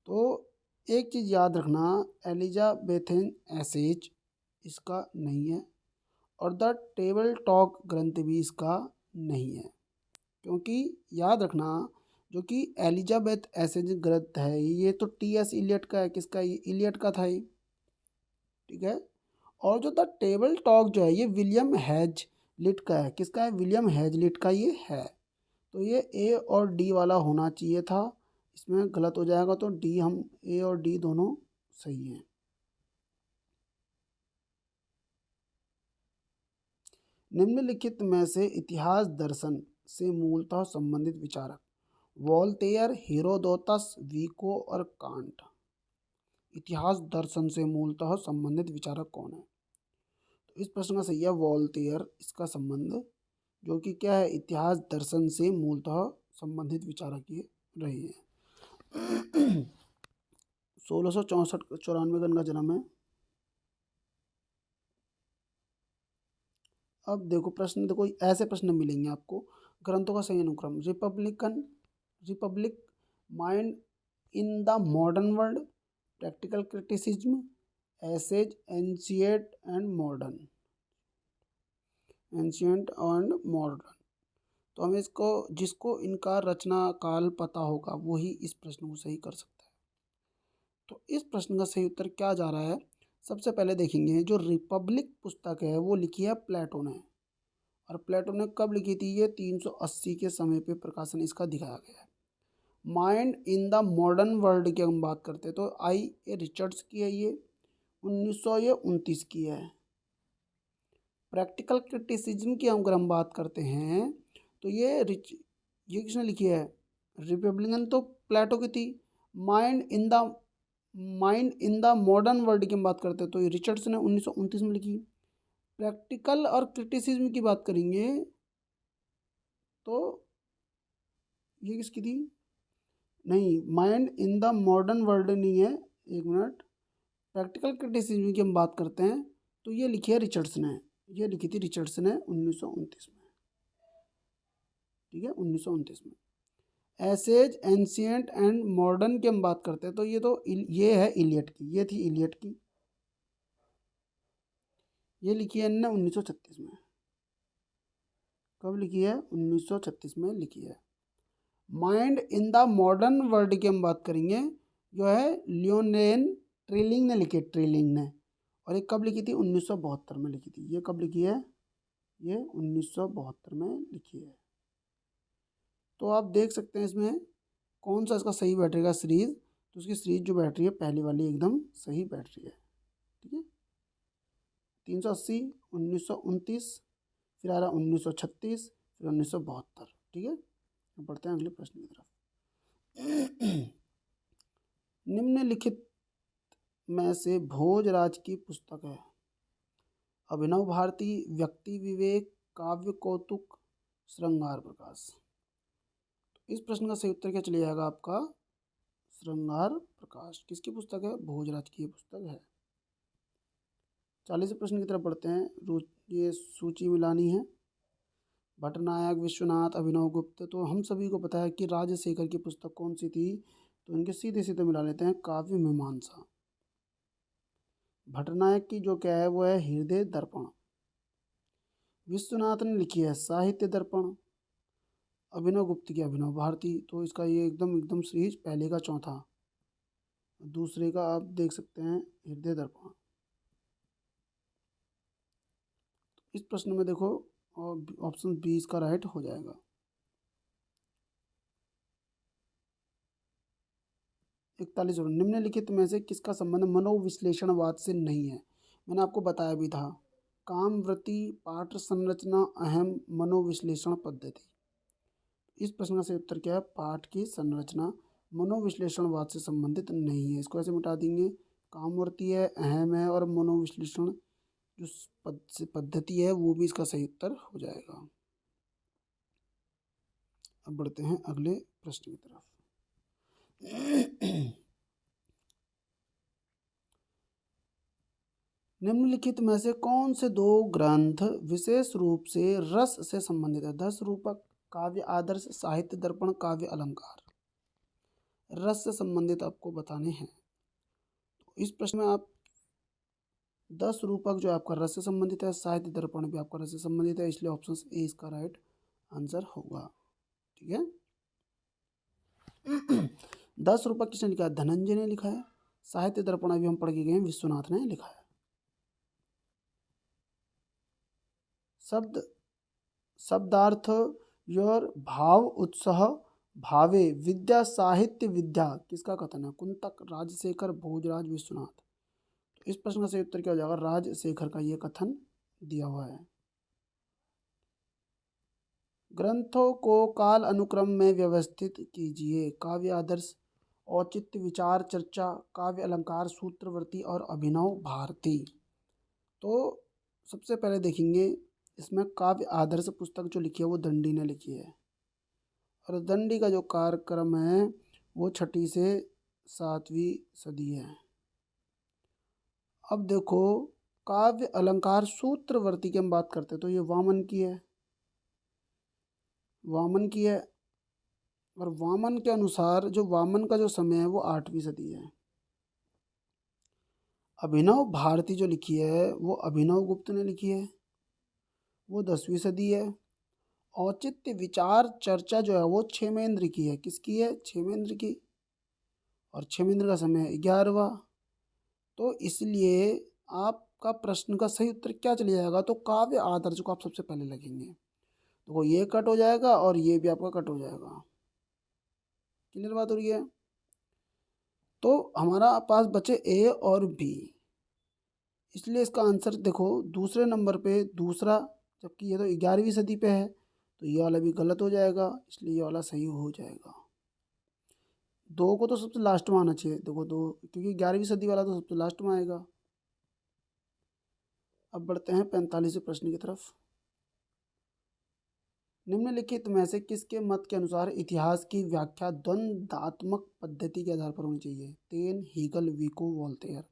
तो एक चीज़ याद रखना, एलिजाबेथन एसेज इसका नहीं है, और द टेबल टॉक ग्रंथ भी इसका नहीं है। क्योंकि याद रखना, जो कि एलिजाबेथ एसेज ग्रंथ है, ये तो टी.एस. इलियट का है। किसका? ये इलियट का था ये। ठीक है। और जो द टेबल टॉक जो है, ये विलियम हैज़लिट का है। किसका है? विलियम हैज़लिट का ये है। तो ये ए और डी वाला होना चाहिए था, इसमें गलत हो जाएगा, तो डी, हम ए और डी दोनों सही हैं। निम्नलिखित में से इतिहास दर्शन से मूलतः संबंधित विचारक? वोल्टेयर, हेरोदोतस, विको और कांट। इतिहास दर्शन से मूलतः संबंधित विचारक कौन है? तो इस प्रश्न का सही है वोल्टेयर, इसका संबंध जो कि क्या है? इतिहास दर्शन से मूलतः संबंधित विचारक ये रहे हैं। 1664 का इनका जन्म है। अब देखो प्रश्न, देखो ऐसे प्रश्न मिलेंगे आपको। ग्रंथों का सही अनुक्रम: Republic, mind in the modern world, practical criticism, essays, ancient and modern. तो हमें इसको, जिसको इनका रचना काल पता होगा वही इस प्रश्न को सही कर सकता है। तो इस प्रश्न का सही उत्तर क्या जा रहा है? सबसे पहले देखेंगे, जो रिपब्लिक पुस्तक है वो लिखी है प्लेटो ने। और प्लेटो ने कब लिखी थी? ये 380 के समय पे प्रकाशन इसका दिखाया गया है। Mind in the modern world की हम बात करते हैं तो आई रिचर्ड्स की है, ये 1929 की है। प्रैक्टिकल क्रिटिसिज्म की अगर हम बात करते हैं तो ये किसने लिखी है? रिपब्लिकन तो प्लेटो की थी। Mind in the modern world की हम बात करते हैं तो ये रिचर्ड्स ने 1929 में लिखी। प्रैक्टिकल और क्रिटिसिज्म की बात करेंगे तो ये किसकी थी? नहीं, mind in the modern world नहीं है, एक मिनट। प्रैक्टिकल क्रिटिसिज्म की हम बात करते हैं तो ये लिखी है रिचर्डसन ने, ये लिखी थी रिचर्डसन ने 1929 में, ठीक है, 1929 में। एसेज एंशियंट एंड मॉडर्न की हम बात करते हैं तो ये है इलियट की, ये थी इलियट की, ये लिखी है इन्होंने 1936 में। कब लिखी है? 1936 में लिखी है। Mind in the modern world की हम बात करेंगे, जो है लियोनेन ट्रिलिंग ने लिखी है, ट्रिलिंग ने। और ये कब लिखी थी? 1972 में लिखी थी। ये कब लिखी है? ये 1972 में लिखी है। तो आप देख सकते हैं इसमें कौन सा इसका सही बैठ रहेगा सीरीज। तो उसकी सीरीज जो बैठ रही है पहली वाली एकदम सही बैठ रही है, ठीक है। 380, 1929, फिर आ रहा 1936, फिर 1972, ठीक है। अब बढ़ते हैं अगले प्रश्न की तरफ। निम्नलिखित में से भोजराज की पुस्तक है? अभिनव भारती, व्यक्ति विवेक, काव्य कौतुक, श्रृंगार प्रकाश। तो इस प्रश्न का सही उत्तर क्या चले जाएगा आपका? श्रृंगार प्रकाश। किसकी पुस्तक है? भोजराज की पुस्तक है। 40वें प्रश्न की तरफ बढ़ते हैं। ये सूची मिलानी है। भट्टनायक, विश्वनाथ, अभिनव गुप्त। तो हम सभी को पता है कि राजशेखर की पुस्तक कौन सी थी, तो इनके सीधे सीधे मिला लेते हैं। काव्य मीमांसा। भट्टनायक की जो क्या है वो है हृदय दर्पण। विश्वनाथ ने लिखी है साहित्य दर्पण। अभिनव गुप्त की अभिनव भारती। तो इसका ये एकदम एकदम सीरीज पहले का चौथा, दूसरे का आप देख सकते हैं हृदय दर्पण। इस प्रश्न में देखो ऑप्शन बी इसका राइट हो जाएगा। इकतालीस। निम्नलिखित में से किसका संबंध मनोविश्लेषणवाद से नहीं है? मैंने आपको बताया भी था। कामवृत्ति, पाठ संरचना, अहम, मनोविश्लेषण पद्धति। इस प्रश्न का सही उत्तर क्या है? पाठ की संरचना मनोविश्लेषणवाद से संबंधित नहीं है। इसको ऐसे मिटा देंगे। कामवृत्ति है, अहम है, और मनोविश्लेषण जो पद्धति है वो भी इसका सही उत्तर हो जाएगा। अब बढ़ते हैं अगले प्रश्न की तरफ। निम्नलिखित में से कौन से दो ग्रंथ विशेष रूप से रस से संबंधित है? 10 रूपक, काव्य आदर्श, साहित्य दर्पण, काव्य अलंकार। रस से संबंधित आपको बताने हैं। तो इस प्रश्न में आप 10 रूपक जो आपका रस से संबंधित है, साहित्य दर्पण भी आपका रस से संबंधित है, इसलिए ऑप्शन ए इसका राइट आंसर होगा, ठीक है। 10 रूपक किसने लिखा है? धनंजय ने लिखा है। साहित्य दर्पण अभी हम पढ़ के गए हैं, विश्वनाथ ने लिखा है। शब्द शब्दार्थ योर भाव उत्साह भावे विद्या साहित्य विद्या किसका कथन है? कुंतक, राजशेखर, भोजराज, विश्वनाथ। तो इस प्रश्न का सही उत्तर क्या हो जाएगा? राजशेखर का ये कथन दिया हुआ है। ग्रंथों को काल अनुक्रम में व्यवस्थित कीजिए। काव्य आदर्श, औचित्य, विचार, चर्चा, काव्य अलंकार, सूत्रवर्ती और अभिनव भारती। तो सबसे पहले देखेंगे इसमें काव्य आदर्श पुस्तक जो लिखी है वो दंडी ने लिखी है, और दंडी का जो कार्यक्रम है वो 6वीं से 7वीं सदी है। अब देखो काव्य अलंकार सूत्रवर्ती की हम बात करते हैं तो ये वामन की है, वामन की है। और वामन के अनुसार जो वामन का जो समय है वो 8वीं सदी है। अभिनव भारती जो लिखी है वो अभिनव गुप्त ने लिखी है, वो 10वीं सदी है। औचित्य, विचार, चर्चा जो है वो क्षेमेंद्र की है। किसकी है? क्षेमेंद्र की। और क्षेमेंद्र का समय है 11वां। तो इसलिए आपका प्रश्न का सही उत्तर क्या चले जाएगा? तो काव्य आदर्श को आप सबसे पहले लगेंगे, तो ये कट हो जाएगा और ये भी आपका कट हो जाएगा। क्लियर बात हो रही है? तो हमारा पास बचे ए और बी, इसलिए इसका आंसर देखो दूसरे नंबर पे दूसरा, जबकि ये तो 11वीं सदी पे है, तो ये वाला भी गलत हो जाएगा, इसलिए ये वाला सही हो जाएगा। 2 को तो सबसे लास्ट में आना चाहिए। देखो 2, क्योंकि 11वीं सदी वाला तो सबसे लास्ट में आएगा। अब बढ़ते हैं 45वें प्रश्न की तरफ। निम्नलिखित में से किसके मत के अनुसार इतिहास की व्याख्या द्वंद्वात्मक पद्धति के आधार पर होनी चाहिए? Taine, Hegel, Vico, Voltaire.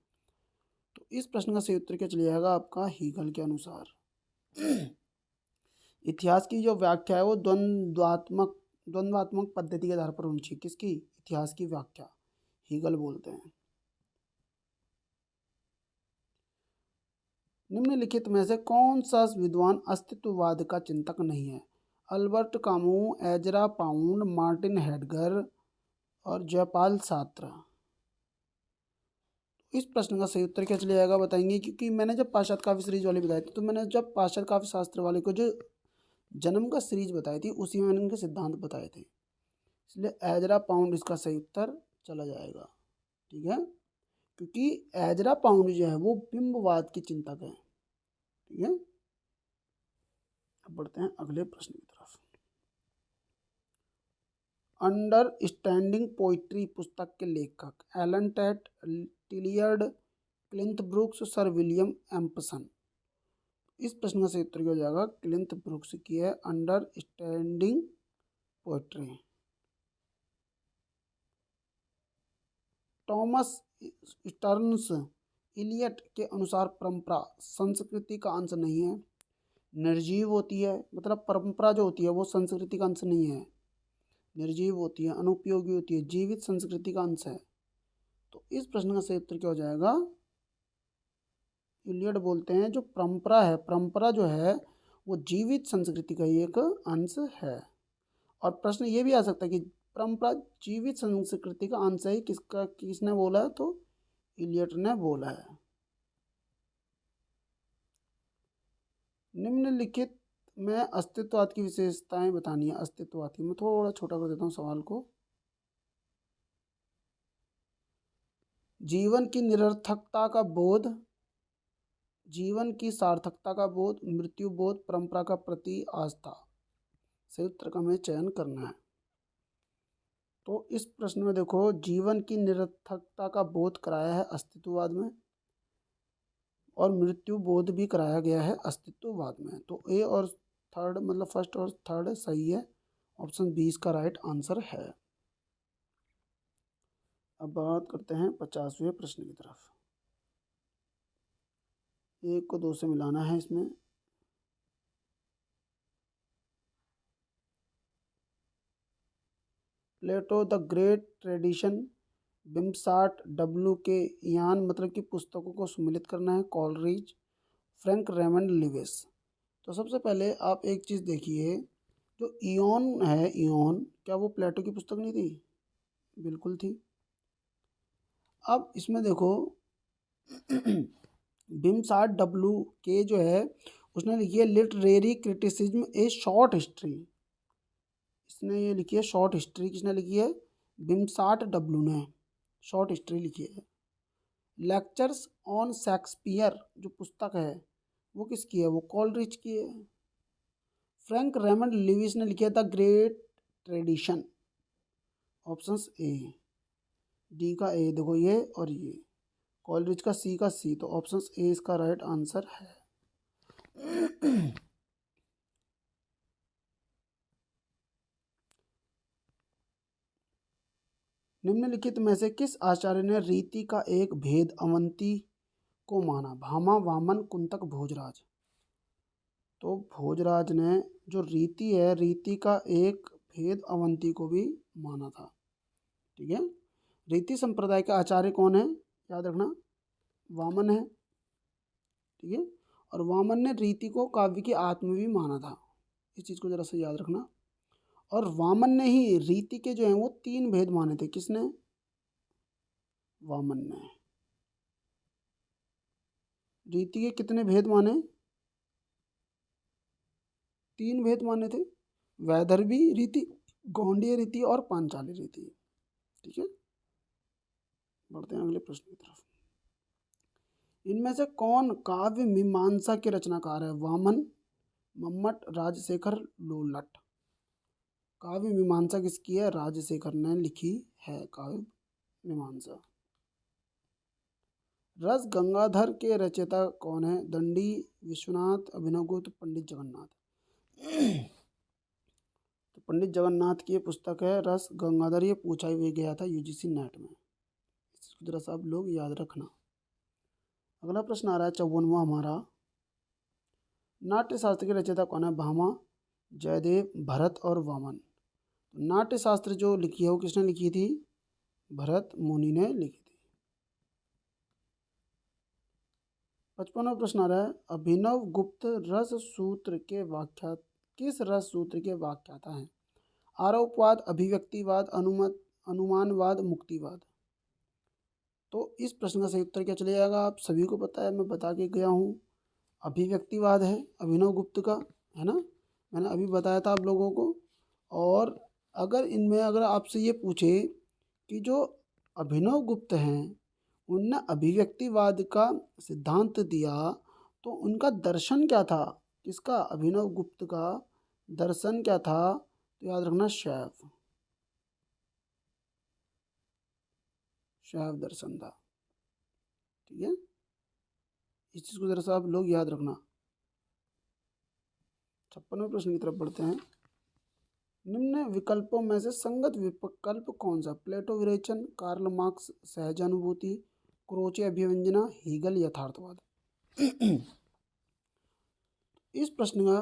तो इस प्रश्न का सही उत्तर क्या चले जाएगा आपका? हीगल के अनुसार। इतिहास की जो व्याख्या है वो द्वंद्वात्मक पद्धति के आधार पर होनी चाहिए। किसकी? इतिहास की व्याख्या हीगल बोलते हैं। निम्नलिखित में से कौन सा विद्वान अस्तित्ववाद का चिंतक नहीं है? Albert Camus, Ezra Pound, Martin Heidegger और जयपाल सात्रा। इस प्रश्न का सही उत्तर क्या चले जाएगा बताएंगे, क्योंकि मैंने जब पाश्चात्य काव्य सीरीज वाली बताई थी, तो मैंने जब पाश्चात्य काव्य शास्त्र वाले को जो जन्म का सीरीज बताई थी उसी में मैंने उनके सिद्धांत बताए थे, इसलिए एजरा पाउंड इसका सही उत्तर चला जाएगा। ठीक है, क्योंकि एजरा पाउंड जो है वो बिंबवाद की चिंतक है। ठीक है, अब बढ़ते हैं अगले प्रश्न की तरफ। अंडरस्टैंडिंग पोइट्री पुस्तक के लेखक Allen Tate, Tillyard, Cleanth Brooks, sir William Empson. इस प्रश्न का सही उत्तर क्या हो जाएगा? क्लिंथ ब्रुक्स की है understanding poetry. Thomas Stearns Eliot के अनुसार परंपरा संस्कृति का अंश नहीं है, निर्जीव होती है। मतलब परंपरा जो होती है वो संस्कृति का अंश नहीं है, निर्जीव होती है, अनुपयोगी होती है, जीवित संस्कृति का अंश है। तो इस प्रश्न का सही उत्तर क्या हो जाएगा? इलियट बोलते हैं जो परंपरा है, परंपरा जो है वो जीवित संस्कृति का ही एक अंश है। और प्रश्न ये भी आ सकता है कि परंपरा जीवित संस्कृति का अंश है, किसका, किसने बोला है? तो इलियट ने बोला है। निम्नलिखित में अस्तित्ववाद की विशेषताएं बतानी है। अस्तित्ववाद की मैं थोड़ा छोटा कर देता हूँ सवाल को। जीवन की निरर्थकता का बोध, जीवन की सार्थकता का बोध, मृत्यु बोध, परंपरा का प्रति आस्था। सही उत्तर का हमें चयन करना है। तो इस प्रश्न में देखो, जीवन की निरर्थकता का बोध कराया है अस्तित्ववाद में, और मृत्यु बोध भी कराया गया है अस्तित्ववाद में। तो ए और थर्ड, मतलब फर्स्ट और थर्ड सही है। ऑप्शन बी इसका राइट आंसर है। अब बात करते हैं 50वें प्रश्न की तरफ। एक को दो से मिलाना है इसमें। प्लेटो द ग्रेट ट्रेडिशन, बिम्सार्ट डब्ल्यू के यान मतलब की पुस्तकों को सम्मिलित करना है, कॉलरिज, फ्रैंक रेमंड लिविस। तो सबसे पहले आप एक चीज़ देखिए, जो इयोन है, इयोन क्या वो प्लेटो की पुस्तक नहीं थी? बिल्कुल थी। अब इसमें देखो बिम्सार्ट डब्ल्यू के जो है उसने लिखी है लिटरेरी क्रिटिसिज्म ए शॉर्ट हिस्ट्री। इसने ये लिखी है शॉर्ट हिस्ट्री। किसने लिखी है? बिम्सार्ट डब्ल्यू ने शॉर्ट हिस्ट्री लिखी है। लेक्चर्स ऑन शेक्सपियर जो पुस्तक है वो किसकी है? वो कॉलरिज की है। फ्रैंक रेमंड लिविस ने लिखी है the great tradition. Options A, D का ए देखो ये और ये, कॉलरिज का सी का सी, तो ऑप्शंस ए इसका राइट आंसर है। निम्नलिखित में से किस आचार्य ने रीति का एक भेद अवंती को माना? भामा, वामन, कुंतक, भोजराज। तो भोजराज ने जो रीति है, रीति का एक भेद अवंती को भी माना था। ठीक है, रीति संप्रदाय का आचार्य कौन है? याद रखना, वामन है। ठीक है, और वामन ने रीति को काव्य की आत्मा भी माना था। इस चीज़ को जरा सा याद रखना। और वामन ने ही रीति के जो हैं वो 3 भेद माने थे। किसने? वामन ने। रीति के कितने भेद माने? 3 भेद माने थे, वैदर्भी रीति, गौंडीय रीति और पांचाली रीति। ठीक है, बढ़ते हैं अगले प्रश्न की तरफ। इनमें से कौन काव्य मीमांसा के रचनाकार है? वामन, मम्मट, राजशेखर, लोलट। काव्य मीमांसा किसकी है? राजशेखर ने लिखी है काव्य मीमांसा। रस गंगाधर के रचयिता कौन है? दंडी, विश्वनाथ, अभिनवगुप्त, पंडित जगन्नाथ। तो पंडित जगन्नाथ की ये पुस्तक है रस गंगाधर। ये पूछा भी गया था यूजीसी नेट में, इसको जरा सा आप लोग याद रखना। अगला प्रश्न आ रहा है 54वां हमारा। नाट्य शास्त्र के रचयिता कौन है? भामा, जयदेव, भरत और वामन। नाट्य शास्त्र जो लिखी है वो किसने लिखी थी? भरत मुनि ने लिखी थी। 55वां प्रश्न आ रहा है अभिनव गुप्त रस सूत्र के व्याख्या किस रस सूत्र के व्याख्याता हैं? आरोपवाद, अभिव्यक्तिवाद, अनुमानवाद, मुक्तिवाद। तो इस प्रश्न का सही उत्तर क्या चले जाएगा? आप सभी को पता है, मैं बता के गया हूँ। अभिव्यक्तिवाद है अभिनव गुप्त का, है ना, मैंने अभी बताया था आप लोगों को। और अगर इनमें अगर आपसे ये पूछे कि जो अभिनव गुप्त हैं उनने अभिव्यक्तिवाद का सिद्धांत दिया, तो उनका दर्शन क्या था? किसका? अभिनव गुप्त का दर्शन क्या था? तो याद रखना शैव, शैव दर्शन था। ठीक है, इस चीज़ को जरा सा आप लोग याद रखना। 56वें प्रश्न की तरफ बढ़ते हैं। निम्न विकल्पों में से संगत विकल्प कौन सा? प्लेटो विरेचन, कार्ल मार्क्स सहजानुभूति, क्रोचे अभिव्यंजना, हीगल यथार्थवाद। इस प्रश्न का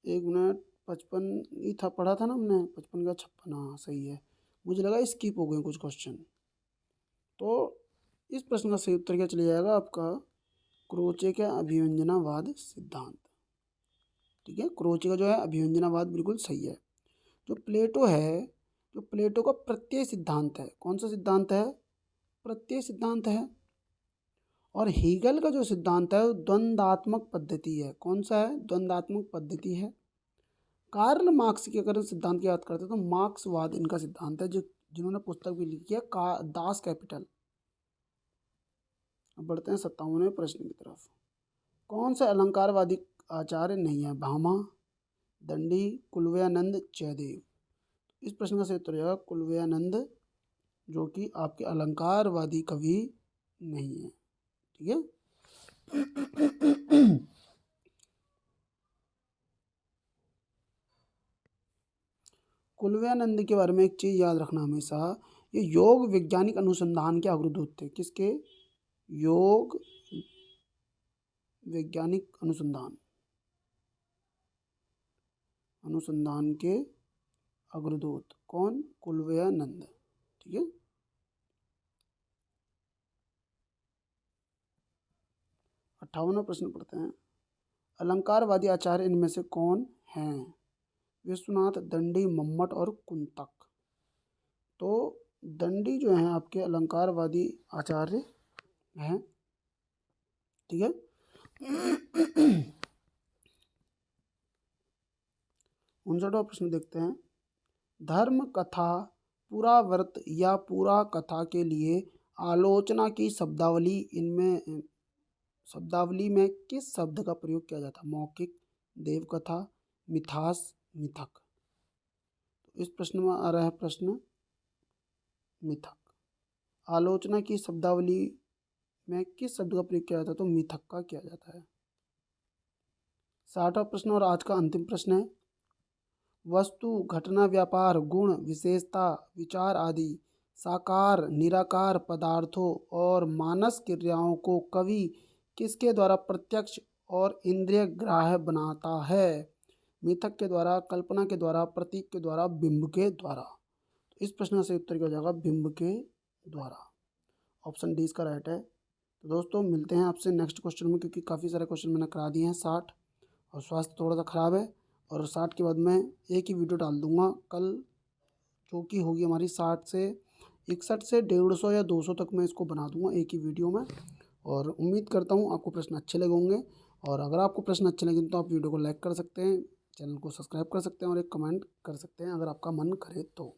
1 मिनट 55 ही था, पढ़ा था ना हमने, 55 का 56। हाँ सही है, मुझे लगा स्किप हो गए कुछ क्वेश्चन। तो इस प्रश्न का सही उत्तर क्या चले जाएगा आपका? क्रोचे का अभिव्यंजनावाद सिद्धांत। ठीक है, क्रोचे का जो है अभिव्यंजनावाद बिल्कुल सही है। जो प्लेटो है, जो प्लेटो का प्रत्यय सिद्धांत है, कौन सा सिद्धांत है? प्रत्यय सिद्धांत है। और हीगल का जो सिद्धांत है वो द्वंद्वात्मक पद्धति है। कौन सा है? द्वंद्वात्मक पद्धति है। कार्ल मार्क्स की अगर सिद्धांत की बात करते हैं तो मार्क्सवाद इनका सिद्धांत है, जो जिन्होंने पुस्तक भी लिखी है दास कैपिटल। अब बढ़ते हैं 57वें प्रश्न की तरफ। कौन सा अलंकारवादी आचार्य नहीं है? भामा, दंडी, कुलव्यानंद, जयदेव। इस प्रश्न का सही उत्तर होगा कुलव्यानंद, जो कि आपके अलंकारवादी कवि नहीं है। ठीक है। कुलव्यानंद के बारे में एक चीज़ याद रखना हमेशा, ये योग वैज्ञानिक अनुसंधान के अग्रदूत थे। किसके? योग वैज्ञानिक अनुसंधान के अग्रदूत। कौन? कुलव्यानंद। ठीक है। 58वां प्रश्न पढ़ते हैं। अलंकारवादी आचार्य इनमें से कौन हैं? विश्वनाथ, दंडी, मम्मट और कुंतक। तो दंडी जो हैं आपके अलंकारवादी आचार्य हैं। ठीक है। 59वां प्रश्न देखते हैं। धर्म कथा, पुराव्रत या पुरा कथा के लिए आलोचना की शब्दावली में किस शब्द का प्रयोग किया जाता है? मौखिक, देवकथा, मिथास, मिथक। तो इस प्रश्न में आ रहा है प्रश्न मिथक। आलोचना की शब्दावली में किस शब्द का प्रयोग किया जाता है? तो मिथक का किया जाता है। 60वां प्रश्न और आज का अंतिम प्रश्न है। वस्तु, घटना, व्यापार, गुण, विशेषता, विचार आदि साकार निराकार पदार्थों और मानस क्रियाओं को कवि किसके द्वारा प्रत्यक्ष और इंद्रिय ग्राह्य बनाता है? मिथक के द्वारा, कल्पना के द्वारा, प्रतीक के द्वारा, बिंब के द्वारा। तो इस प्रश्न का सही उत्तर क्या हो जाएगा? बिंब के द्वारा। ऑप्शन डी इसका राइट है। तो दोस्तों मिलते हैं आपसे नेक्स्ट क्वेश्चन में, क्योंकि काफ़ी सारे क्वेश्चन मैंने करा दिए हैं 60, और स्वास्थ्य थोड़ा सा ख़राब है, और 60 के बाद मैं एक ही वीडियो डाल दूंगा कल, जो कि होगी हमारी 60 से 61 से 150 या 200 तक मैं इसको बना दूंगा एक ही वीडियो में। और उम्मीद करता हूँ आपको प्रश्न अच्छे लगे होंगे, और अगर आपको प्रश्न अच्छे लगे तो आप वीडियो को लाइक कर सकते हैं, चैनल को सब्सक्राइब कर सकते हैं और एक कमेंट कर सकते हैं अगर आपका मन करे तो।